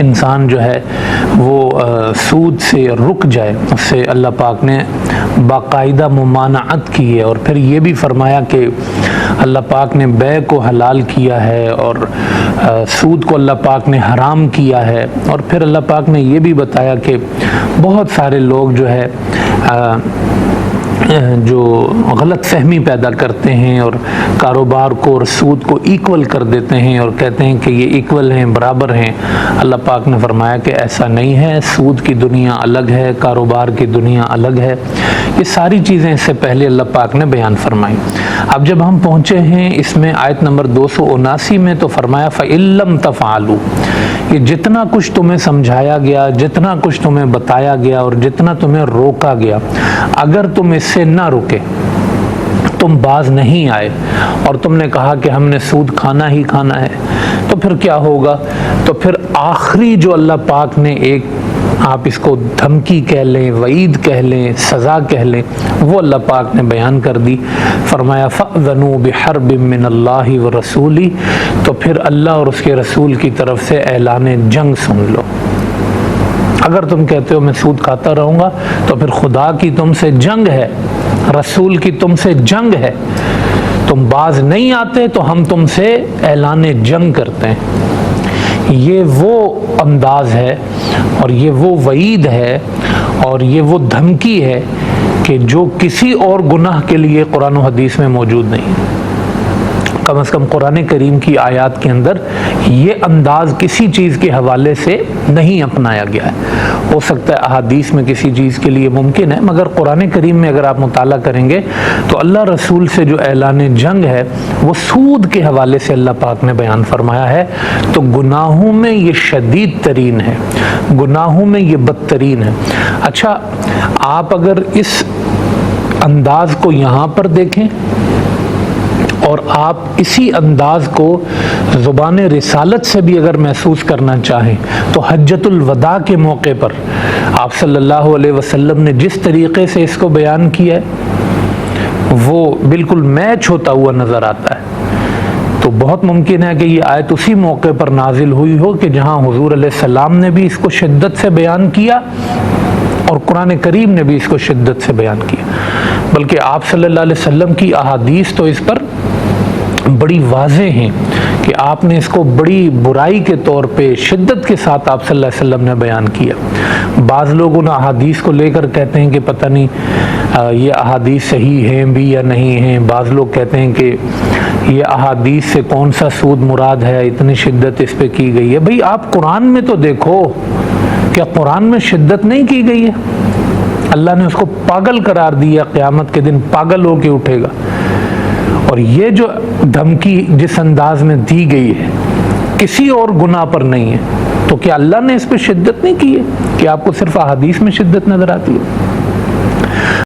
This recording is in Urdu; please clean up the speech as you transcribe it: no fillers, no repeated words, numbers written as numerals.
انسان جو ہے وہ سود سے رک جائے، اس سے اللہ پاک نے باقاعدہ ممانعت کی ہے۔ اور پھر یہ بھی فرمایا کہ اللہ پاک نے بیع کو حلال کیا ہے اور سود کو اللہ پاک نے حرام کیا ہے۔ اور پھر اللہ پاک نے یہ بھی بتایا کہ بہت سارے لوگ جو ہے جو غلط فہمی پیدا کرتے ہیں اور کاروبار کو اور سود کو ایکول کر دیتے ہیں اور کہتے ہیں کہ یہ ایکول ہیں، برابر ہیں۔ اللہ پاک نے فرمایا کہ ایسا نہیں ہے، سود کی دنیا الگ ہے، کاروبار کی دنیا الگ ہے۔ یہ ساری چیزیں اس سے پہلے اللہ پاک نے بیان فرمائی۔ اب جب ہم پہنچے ہیں اس میں آیت نمبر 279 میں، تو فرمایا فَإِن لَّمْ تَفْعَلُوا، یہ جتنا کچھ تمہیں سمجھایا گیا، جتنا کچھ تمہیں بتایا گیا اور جتنا تمہیں روکا گیا، اگر تم اس سے نہ رکے، تم باز نہیں آئے اور تم نے کہا کہ ہم نے سود کھانا ہی کھانا ہے، تو پھر کیا ہوگا؟ تو پھر آخری جو اللہ پاک نے ایک، آپ اس کو دھمکی کہہ لیں، وعید کہہ لیں، سزا کہہ لیں، وہ اللہ پاک نے بیان کر دی۔ فرمایا فَأْذَنُوا بِحَرْبٍ مِّنَ اللَّهِ وَرَسُولِهِ، تو پھر اللہ اور اس کے رسول کی طرف سے اعلان جنگ سن لو۔ اگر تم کہتے ہو میں سود کھاتا رہوں گا، تو پھر خدا کی تم سے جنگ ہے، رسول کی تم سے جنگ ہے، تم باز نہیں آتے تو ہم تم سے اعلان جنگ کرتے ہیں۔ یہ وہ انداز ہے اور یہ وہ وعید ہے اور یہ وہ دھمکی ہے کہ جو کسی اور گناہ کے لیے قرآن و حدیث میں موجود نہیں ہے۔ کم از کم قرآن کریم کی آیات کے اندر یہ انداز کسی چیز کے حوالے سے نہیں اپنایا گیا ہے۔ ہو سکتا ہے احادیث میں کسی چیز کے لیے ممکن ہے، مگر قرآن کریم میں اگر آپ مطالعہ کریں گے تو اللہ رسول سے جو اعلان جنگ ہے وہ سود کے حوالے سے اللہ پاک نے بیان فرمایا ہے۔ تو گناہوں میں یہ شدید ترین ہے، گناہوں میں یہ بدترین ہے۔ اچھا، آپ اگر اس انداز کو یہاں پر دیکھیں اور آپ اسی انداز کو زبان رسالت سے بھی اگر محسوس کرنا چاہیں تو حجۃ الوداع کے موقع پر آپ صلی اللہ علیہ وسلم نے جس طریقے سے اس کو بیان کیا ہے وہ بالکل میچ ہوتا ہوا نظر آتا ہے۔ تو بہت ممکن ہے کہ یہ آیت اسی موقع پر نازل ہوئی ہو کہ جہاں حضور علیہ السلام نے بھی اس کو شدت سے بیان کیا اور قرآن کریم نے بھی اس کو شدت سے بیان کیا، بلکہ آپ صلی اللہ علیہ وسلم کی احادیث تو اس پر بڑی واضح ہیں کہ آپ نے اس کو بڑی برائی کے طور پہ شدت کے ساتھ آپ صلی اللہ علیہ وسلم نے بیان کیا۔ بعض لوگ ان احادیث کو لے کر کہتے ہیں کہ پتہ نہیں یہ احادیث صحیح ہیں بھی یا نہیں ہیں، بعض لوگ کہتے ہیں کہ یہ احادیث سے کون سا سود مراد ہے، اتنی شدت اس پہ کی گئی ہے۔ بھئی آپ قرآن میں تو دیکھو، کیا قرآن میں شدت نہیں کی گئی ہے؟ اللہ نے اس کو پاگل قرار دیا، قیامت کے دن پاگل ہو کے اٹھے گا۔ اور یہ جو دھمکی جس انداز میں دی گئی ہے کسی اور گناہ پر نہیں ہے، تو کیا اللہ نے اس پہ شدت نہیں کی ہے کہ آپ کو صرف احادیث میں شدت نظر آتی ہے؟